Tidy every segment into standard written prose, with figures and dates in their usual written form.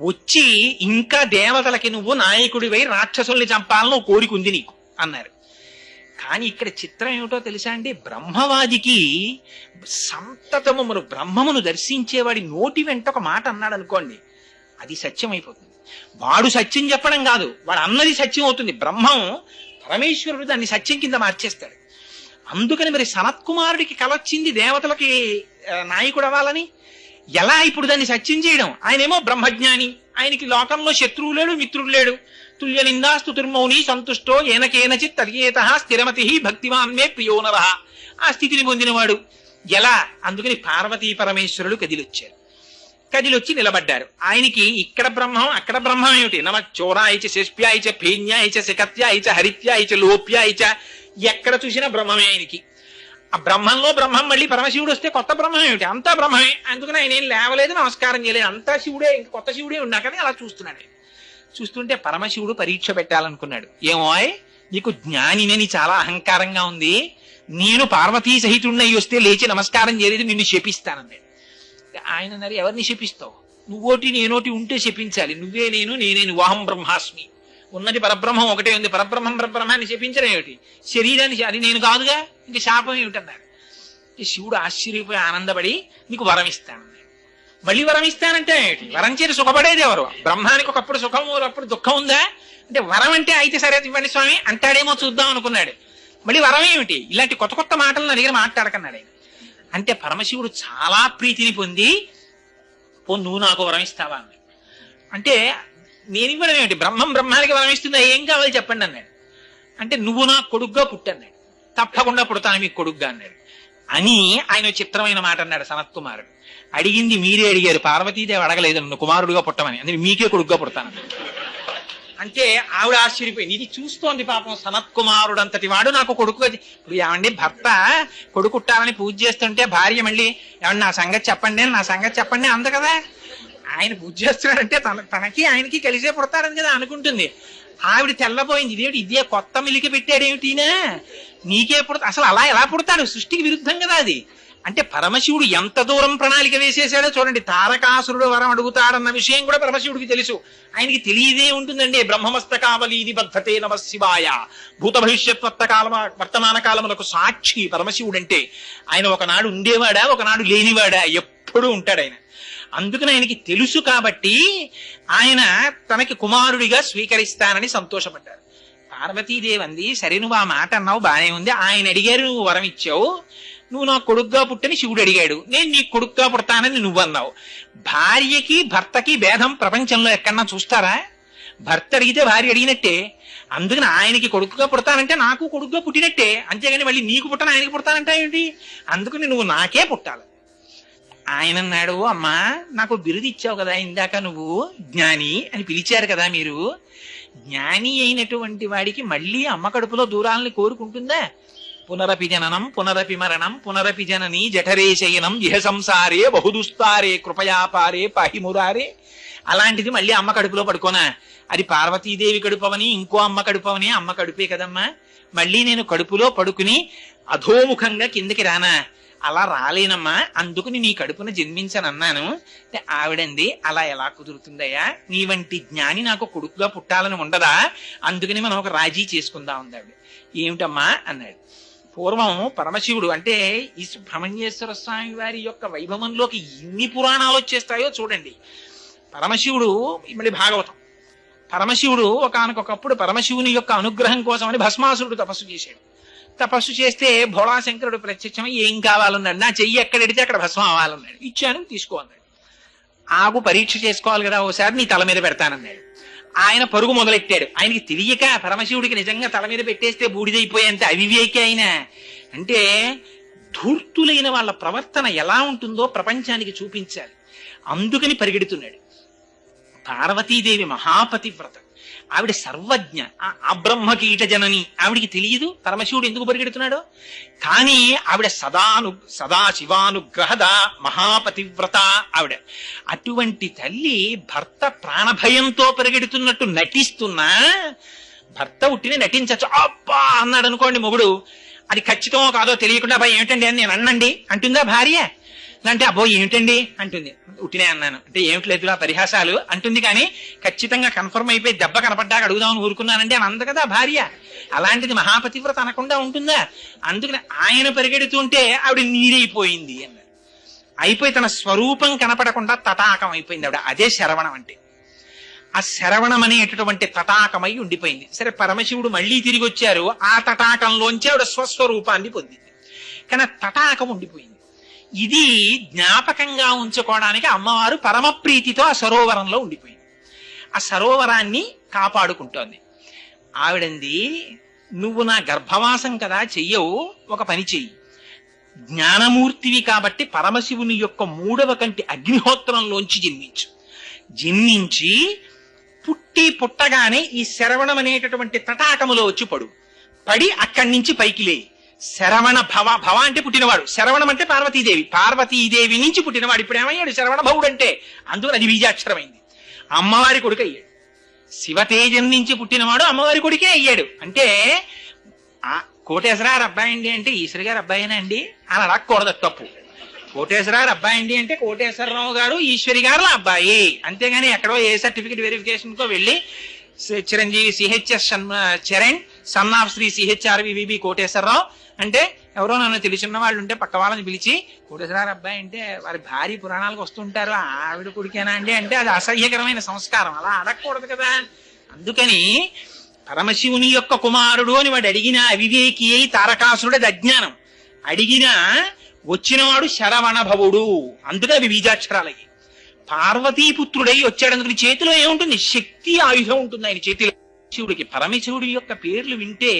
వచ్చి ఇంకా దేవతలకి నువ్వు నాయకుడివై రాక్షసుల్ని చంపాలని కోరిక ఉంది నీకు అన్నారు. కానీ ఇక్కడ చిత్రం ఏమిటో తెలుసా అండి, బ్రహ్మవాదికి సంతతము మరి బ్రహ్మమును దర్శించేవాడి నోటి వెంట ఒక మాట అన్నాడు అనుకోండి, అది సత్యం అయిపోతుంది. వాడు సత్యం చెప్పడం కాదు, వాడు అన్నది సత్యం అవుతుంది. బ్రహ్మం పరమేశ్వరుడు దాన్ని సత్యం కింద మార్చేస్తాడు. అందుకని మరి సనత్కుమారుడికి కలొచ్చింది దేవతలకి నాయకుడు అవ్వాలని. ఎలా ఇప్పుడు దాన్ని సత్యం చేయడం? ఆయనేమో బ్రహ్మజ్ఞాని, ఆయనకి లోకంలో శత్రువు లేడు మిత్రుడు లేడు. తుల్య నిందాస్తుతిర్మౌని సంతుష్టో ఏనకేనచిత్ తర్యేత స్థిరమతి భక్తిమాన్ మే ప్రియోనర. ఆ స్థితిని పొందినవాడు ఎలా? అందుకని పార్వతీ పరమేశ్వరుడు కదిలొచ్చారు. కదిలొచ్చి నిలబడ్డారు. ఆయనకి ఇక్కడ బ్రహ్మం అక్కడ బ్రహ్మం ఏమిటి? నమ చోరాయిచ శిష్ప్యాయిచ ఫేన్యాయిచ శకత్యాయిచ హరిత్యాయిచ లోప్యాయిచ, ఎక్కడ చూసినా బ్రహ్మమే ఆయనకి. ఆ బ్రహ్మంలో బ్రహ్మం మళ్ళీ పరమశివుడు వస్తే కొత్త బ్రహ్మం ఏమిటి? అంతా బ్రహ్మమే. అందుకని ఆయన ఏం లేవలేదు, నమస్కారం చేయలేదు, అంతా శివుడే, ఇంక కొత్త శివుడే ఉన్నాకని అలా చూస్తున్నాడు. చూస్తుంటే పరమశివుడు పరీక్ష పెట్టాలనుకున్నాడు. ఏమో నీకు జ్ఞానినని చాలా అహంకారంగా ఉంది, నేను పార్వతీ సహితుడినై వస్తే లేచి నమస్కారం చేయలేదు, నిన్ను శపిస్తానన్నాడు. ఆయన అన్నారు, ఎవరిని శపిస్తావు? నువ్వోటి నేనోటి ఉంటే శపించాలి. నువ్వే నేను, నేనే నువ్వాహం బ్రహ్మాస్మి. ఉన్నది పరబ్రహ్మం ఒకటే ఉంది, పరబ్రహ్మం పరబ్రహ్మాన్ని శపించడం ఏమిటి? శరీరాన్ని అది నేను కాదుగా, ఇంక శాపం ఏమిటన్నారు. శివుడు ఆశ్చర్యపోయి ఆనందపడి నీకు వరం ఇస్తానన్నాడు. మళ్ళీ వరం ఇస్తానంటే ఏమిటి? వరం చేసి సుఖపడేది ఎవరు? బ్రహ్మానికి ఒకప్పుడు సుఖం ఒకప్పుడు దుఃఖం ఉందా? అంటే వరం అంటే అయితే సరే ఇవ్వండి స్వామి అంటాడేమో చూద్దాం అనుకున్నాడు. మళ్ళీ వరం ఏమిటి? ఇలాంటి కొత్త కొత్త మాటలు నా దగ్గర మాట్లాడకన్నాడు ఆయన. అంటే పరమశివుడు చాలా ప్రీతిని పొంది, నువ్వు నాకు వరం ఇస్తావా అన్నాడు. అంటే నేను ఇవ్వడం ఏమిటి? బ్రహ్మం బ్రహ్మానికి వరం ఇస్తుందా? ఏం కావాలి చెప్పండి అన్నాడు. అంటే నువ్వు నాకు కొడుగ్గా పుట్టన్నాడు. తప్పకుండా పుడతాను మీకు కొడుగ్గా అన్నాడు. అని ఆయన చిత్రమైన మాట అన్నాడు సనత్కుమారుడు. అడిగింది మీరే అడిగారు, పార్వతీదేవి అడగలేదు నన్ను కుమారుడుగా పుట్టమని. అందుకే మీకే కొడుగ్గా పుడతాను. అంటే ఆవిడ ఆశ్చర్యపోయింది. ఇది చూస్తోంది పాపం సనత్కుమారుడు అంతటి వాడు నాకు కొడుకుగా. ఇప్పుడు ఏమండి భర్త కొడుకుట్టాలని పూజ చేస్తుంటే భార్య మళ్ళీ ఏమన్నా నా సంగతి చెప్పండి నా సంగతి చెప్పండి అంద కదా. ఆయన పూజ చేస్తున్నాడంటే తనకి ఆయనకి కలిసే పుడతాడని కదా అనుకుంటుంది. ఆవిడ తెల్లబోయింది. ఇదేమిటి ఇదే కొత్త మిలికి పెట్టాడేమిటినా, నీకే పుడతా, అసలు అలా ఎలా పుడతాడు? సృష్టికి విరుద్ధం కదా అది. అంటే పరమశివుడు ఎంత దూరం ప్రణాళిక వేసేసాడో చూడండి. తారకాసురుడు వరం అడుగుతాడన్న విషయం కూడా పరమశివుడికి తెలుసు. ఆయనకి తెలియదే ఉంటుందండి. బ్రహ్మమస్తకావలీది బద్ధతే నమ శివాయ. భూత భవిష్యత్ వర్తమాన కాలములకు సాక్షి పరమశివుడు అంటే. ఆయన ఒకనాడు ఉండేవాడా, ఒకనాడు లేనివాడా? ఎప్పుడూ ఉంటాడు ఆయన. అందుకని ఆయనకి తెలుసు కాబట్టి ఆయన తనకి కుమారుడిగా స్వీకరిస్తానని సంతోషపడ్డారు. పార్వతీదేవి అంది, సరే నువ్వు ఆ మాట అన్నావు బానే ఉంది, ఆయన అడిగారు నువ్వు వరం ఇచ్చావు, నువ్వు నాకు కొడుగ్గా పుట్టని శివుడు అడిగాడు, నేను నీకు కొడుగ్గా పుడతానని నువ్వు అన్నావు. భార్యకి భర్తకి భేదం ప్రపంచంలో ఎక్కడన్నా చూస్తారా? భర్త అడిగితే భార్య అడిగినట్టే. అందుకని ఆయనకి కొడుకుగా పుడతానంటే నాకు కొడుకుగా పుట్టినట్టే. అంతేగాని మళ్ళీ నీకు పుట్టను ఆయనకి పుడతానంటా ఏంటి? అందుకని నువ్వు నాకే పుట్టాలి. ఆయన అన్నాడు, అమ్మా నాకు బిరుదు ఇచ్చావు కదా ఇందాక, నువ్వు జ్ఞాని అని పిలిచారు కదా మీరు. జ్ఞాని అయినటువంటి వాడికి మళ్ళీ అమ్మ కడుపులో దూరాలని కోరుకుంటుందా? పునరపి జననం పునరపి మరణం పునరపి జనని జఠరే శయనం ఇహ సంసారే బహుదుస్తారే కృపయాపారే పాహిమురారే. అలాంటిది మళ్ళీ అమ్మ కడుపులో పడుకోనా? అది పార్వతీదేవి కడుపవని ఇంకో అమ్మ కడుపవని, అమ్మ కడుపే కదమ్మా. మళ్ళీ నేను కడుపులో పడుకుని అధోముఖంగా కిందకి రానా? అలా రాలేనమ్మా, అందుకుని నీ కడుపున జన్మించనన్నాను. ఆవిడంది, అలా ఎలా కుదురుతుందయ్యా? నీ వంటి జ్ఞాని నాకు కొడుకుగా పుట్టాలని ఉండదా? అందుకని మనం ఒక రాజీ చేసుకుందాం ఉంది ఆవిడ. ఏమిటమ్మా అన్నాడు. పూర్వం పరమశివుడు అంటే ఈ సుబ్రహ్మణ్యేశ్వర స్వామి వారి యొక్క వైభవంలోకి ఎన్ని పురాణాలు వచ్చేస్తాయో చూడండి. పరమశివుడు మళ్ళీ భాగవతం. పరమశివుడు ఒకానొకప్పుడు పరమశివుని యొక్క అనుగ్రహం కోసమని భస్మాసురుడు తపస్సు చేశాడు. తపస్సు చేస్తే భోళాశంకరుడు ప్రత్యక్షమై ఏం కావాలన్నాడు. నా చెయ్యి ఎక్కడెడితే అక్కడ భస్మం అవ్వాలన్నాడు. ఇచ్చాను, తీసుకో అన్నాడు. ఆగు పరీక్ష చేసుకోవాలి కదా, ఓసారి నీ తల మీద పెడతానన్నాడు. ఆయన పరుగు మొదలెట్టాడు. ఆయనకి తెలియక పరమశివుడికి నిజంగా తల మీద పెట్టేస్తే బూడిదైపోయేంత అవివేకి ఆయన. అంటే ధూర్తులైన వాళ్ళ ప్రవర్తన ఎలా ఉంటుందో ప్రపంచానికి చూపించాలి. అందుకని పరిగెడుతున్నాడు. పార్వతీదేవి మహాపతివ్రత, ఆవిడ సర్వజ్ఞ, ఆ బ్రహ్మకీట జనని. ఆవిడికి తెలియదు పరమశివుడు ఎందుకు పరిగెడుతున్నాడో. కానీ ఆవిడ సదాశివానుగ్రహద మహాపతివ్రత ఆవిడ. అటువంటి తల్లి భర్త ప్రాణభయంతో పరిగెడుతున్నట్టు నటిస్తున్నా, భర్త ఉట్టిని నటించచ్చు. అబ్బా అన్నాడు అనుకోండి మొగుడు, అది ఖచ్చితమో కాదో తెలియకుండా అబ్బాయి ఏమిటండి అని నేను అన్నండి అంటుందా భార్య? అంటే అబ్బో ఏమిటండి అంటుంది. ఉట్టినే అన్నాను అంటే ఏమిటి లేదు పరిహాసాలు అంటుంది, కానీ ఖచ్చితంగా కన్ఫర్మ్ అయిపోయి దెబ్బ కనపడ్డాక అడుగుదామని ఊరుకున్నానంటే అని అంద కదా భార్య. అలాంటిది మహాపతివ్రత అనకుండా ఉంటుందా? అందుకని ఆయన పరిగెడుతుంటే ఆవిడ నీరైపోయింది అన్నారు. అయిపోయి తన స్వరూపం కనపడకుండా తటాకం అయిపోయింది ఆవిడ. అదే శరవణం అంటే. ఆ శరవణం అనేటటువంటి తటాకమై ఉండిపోయింది. సరే, పరమశివుడు మళ్ళీ తిరిగి వచ్చారు, ఆ తటాకంలోంచి ఆవిడ స్వస్వరూపాన్ని పొందింది. కానీ ఆ తటాకం ఉండిపోయింది. ఇది జ్ఞాపకంగా ఉంచుకోవడానికి అమ్మవారు పరమప్రీతితో ఆ సరోవరంలో ఉండిపోయింది. ఆ సరోవరాన్ని కాపాడుకుంటోంది. ఆవిడంది, నువ్వు నా గర్భవాసం కదా చెయ్యవు, ఒక పని చెయ్యి. జ్ఞానమూర్తివి కాబట్టి పరమశివుని యొక్క 3వ కంటి అగ్నిహోత్రంలోంచి జన్మించి పుట్టగానే ఈ శరవణం అనేటటువంటి తటాకములో వచ్చి పడి అక్కడి నుంచి పైకి లేయి. శరవణ భవ అంటే పుట్టినవాడు, శరవణం అంటే పార్వతీదేవి నుంచి పుట్టినవాడు. ఇప్పుడు ఏమయ్యాడు? శరవణ భవుడు అంటే. అందుకని అది బీజాక్షరమైంది. అమ్మవారి కొడుకు అయ్యాడు. శివతేజం నుంచి పుట్టినవాడు అమ్మవారి కొడుకే అయ్యాడు. అంటే కోటేశ్వరారు అబ్బాయి అండి అంటే ఈశ్వరి గారు అబ్బాయినా అండి అని అడగకూడదు, తప్పు. కోటేశ్వరారు అబ్బాయి అండి అంటే కోటేశ్వరరావు గారు ఈశ్వరి గారు అబ్బాయి, అంతేగాని ఎక్కడో ఏ సర్టిఫికెట్ వెరిఫికేషన్ కో వెళ్ళి Chiranjeevi CHS Charan son of Shri CHRVV Koteswararao అంటే ఎవరో నన్ను తెలిసిన వాళ్ళు ఉంటే పక్క వాళ్ళని పిలిచి కోటేశ్వరారు అబ్బాయి అంటే వారి భారీ పురాణాలకు వస్తుంటారు, ఆవిడ కొడుకేనా అండి అంటే అది అసహ్యకరమైన సంస్కారం, అలా అడగకూడదు కదా. అందుకని పరమశివుని యొక్క కుమారుడు అని వాడు అడిగిన అవివేకి అయి తారకాసురుడు, అది అజ్ఞానం. అడిగినా వచ్చినవాడు శరవణ భవుడు, అందుకే అవి బీజాక్షరాలయ్యి. పార్వతీపుత్రుడై వచ్చాడు, అందుకని చేతిలో ఏముంటుంది? శక్తి ఆయుధం ఉంటుంది ఆయన చేతిలో. శివుడికి పరమశివుడి యొక్క పేర్లు వింటే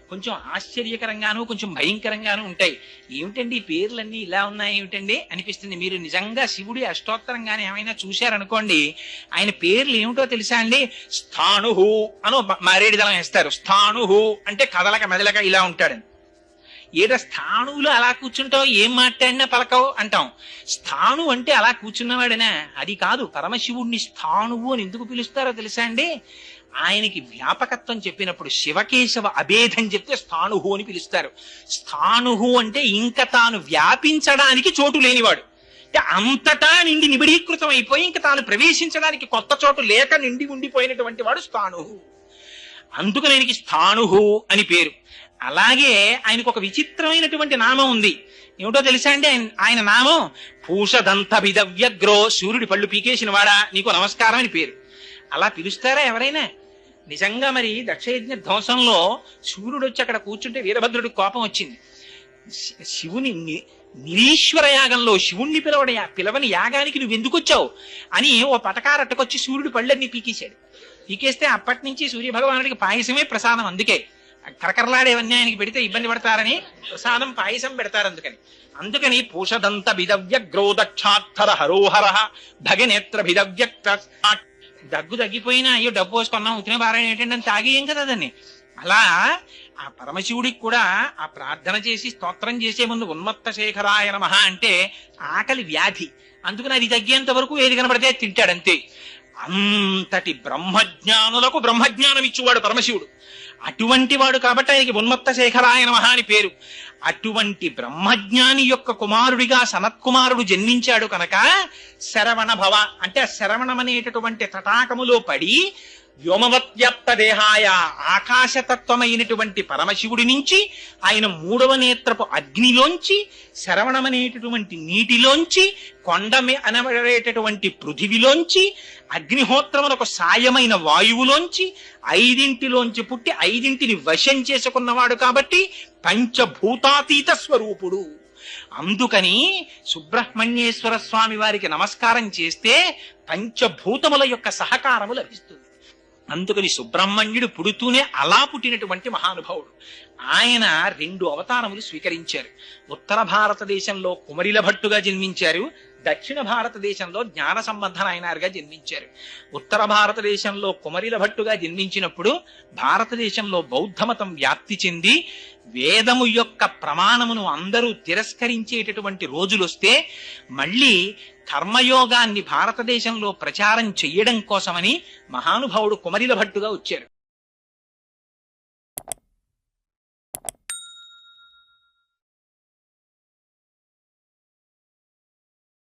కొంచెం ఆశ్చర్యకరంగాను కొంచెం భయంకరంగాను ఉంటాయి. ఏమిటండి ఈ పేర్లన్నీ ఇలా ఉన్నాయి ఏమిటండి అనిపిస్తుంది. మీరు నిజంగా శివుడి అష్టోత్తరంగానే ఏమైనా చూశారనుకోండి, ఆయన పేర్లు ఏమిటో తెలుసా అండి? స్థాణుహు అనో మారేడు దళం వేస్తారు. స్థాణుహు అంటే కదలక మెదలక ఇలా ఉంటాడని. ఏదో స్థాణువులు అలా కూర్చుంటావు, ఏం మాట్లాడినా పలకవు అంటాం. స్థాణు అంటే అలా కూర్చున్నవాడనా? అది కాదు. పరమశివుడిని స్థాణువు అని ఎందుకు పిలుస్తారో తెలుసా అండి? ఆయనకి వ్యాపకత్వం చెప్పినప్పుడు శివకేశవ అభేదం చెప్తే స్థాణుహు అని పిలుస్తారు. స్థాణుహు అంటే ఇంక తాను వ్యాపించడానికి చోటు లేనివాడు, అంటే అంతటా నిండి నిబిడీకృతం అయిపోయి ఇంక తాను ప్రవేశించడానికి కొత్త చోటు లేక నిండి ఉండిపోయినటువంటి వాడు స్థాణుహు. అందుకని ఆయనకి స్థాణుహు అని పేరు. అలాగే ఆయనకు ఒక విచిత్రమైనటువంటి నామం ఉంది. ఏమిటో తెలుసా అండి? ఆయన నామం పూషదంతభిదవ్యగ్రో, సూర్యుడి పళ్ళు పీకేసిన వాడా నీకు నమస్కారం అని పేరు. అలా పిలుస్తారా ఎవరైనా? నిజంగా మరి దక్షయజ్ఞ ధ్వంసంలో సూర్యుడు వచ్చి అక్కడ కూర్చుంటే వీరభద్రుడికి కోపం వచ్చింది. శివుని నిరీశ్వర యాగంలో శివుణ్ణి పిలవని యాగానికి నువ్వు ఎందుకు వచ్చావు అని ఓ పటకారట్టకొచ్చి సూర్యుడి పళ్ళన్నీ పీకేశాడు. పీకేస్తే అప్పటి నుంచి సూర్య భగవానుడికి పాయసమే ప్రసాదం. అందుకే కరకరలాడేవన్నీ ఆయనకి పెడితే ఇబ్బంది పడతారని ప్రసాదం పాయసం పెడతారు. అందుకని పూషదంత భిదవ్యగ్రో దక్షాత్తర హరోహర భగనేత్ర భిదవ్య. దగ్గు తగ్గిపోయినా అయ్యో డబ్బు పోసుకున్నాం ఉతిన బారాయణ ఏంటంటే అని తాగేయం కదా దాన్ని. అలా ఆ పరమశివుడికి కూడా ఆ ప్రార్థన చేసి స్తోత్రం చేసే ముందు ఉన్మత్త శేఖరాయ నమః అంటే ఆకలి వ్యాధి, అందుకని అది తగ్గేంత వరకు ఏది కనబడితే తింటాడంతే. అంతటి బ్రహ్మజ్ఞానులకు బ్రహ్మజ్ఞానం ఇచ్చేవాడు పరమశివుడు. అటువంటి వాడు కాబట్టి ఆయనకి ఉన్మత్త శేఖరాయ నమః అని పేరు. అటువంటి బ్రహ్మజ్ఞాని యొక్క కుమారుడిగా సనత్కుమారుడు జన్మించాడు కనుక శరవణ భవ అంటే ఆ శరవణం అనేటటువంటి తటాకములో పడి వ్యోమవత్వ్యాప్త దేహాయ ఆకాశతత్వమైనటువంటి పరమశివుడి నుంచి ఆయన 3వ నేత్రపు అగ్నిలోంచి శరవణమనేటటువంటి నీటిలోంచి కొండమే అనబడేటటువంటి పృథివిలోంచి అగ్నిహోత్రములకు సాయమైన వాయువులోంచి 5 పుట్టి 5 వశం చేసుకున్నవాడు కాబట్టి పంచభూతాతీత స్వరూపుడు. అందుకని సుబ్రహ్మణ్యేశ్వర స్వామి వారికి నమస్కారం చేస్తే పంచభూతముల యొక్క సహకారము లభిస్తుంది. అందుకని సుబ్రహ్మణ్యుడు పుడుతూనే అలా పుట్టినటువంటి మహానుభావుడు. ఆయన 2 అవతారములు స్వీకరించారు. ఉత్తర భారతదేశంలో కుమరిల భట్టుగా జన్మించారు, దక్షిణ భారతదేశంలో జ్ఞాన సంబంధ నాయనారుగా జన్మించారు. ఉత్తర భారతదేశంలో కుమరిల భట్టుగా జన్మించినప్పుడు భారతదేశంలో బౌద్ధమతం వ్యాప్తి చెంది వేదము యొక్క ప్రమాణమును అందరూ తిరస్కరించేటటువంటి రోజులొస్తే మళ్ళీ కర్మయోగాన్ని భారతదేశంలో ప్రచారం చెయ్యడం కోసమని మహానుభావుడు కుమరిల భట్టుగా వచ్చారు.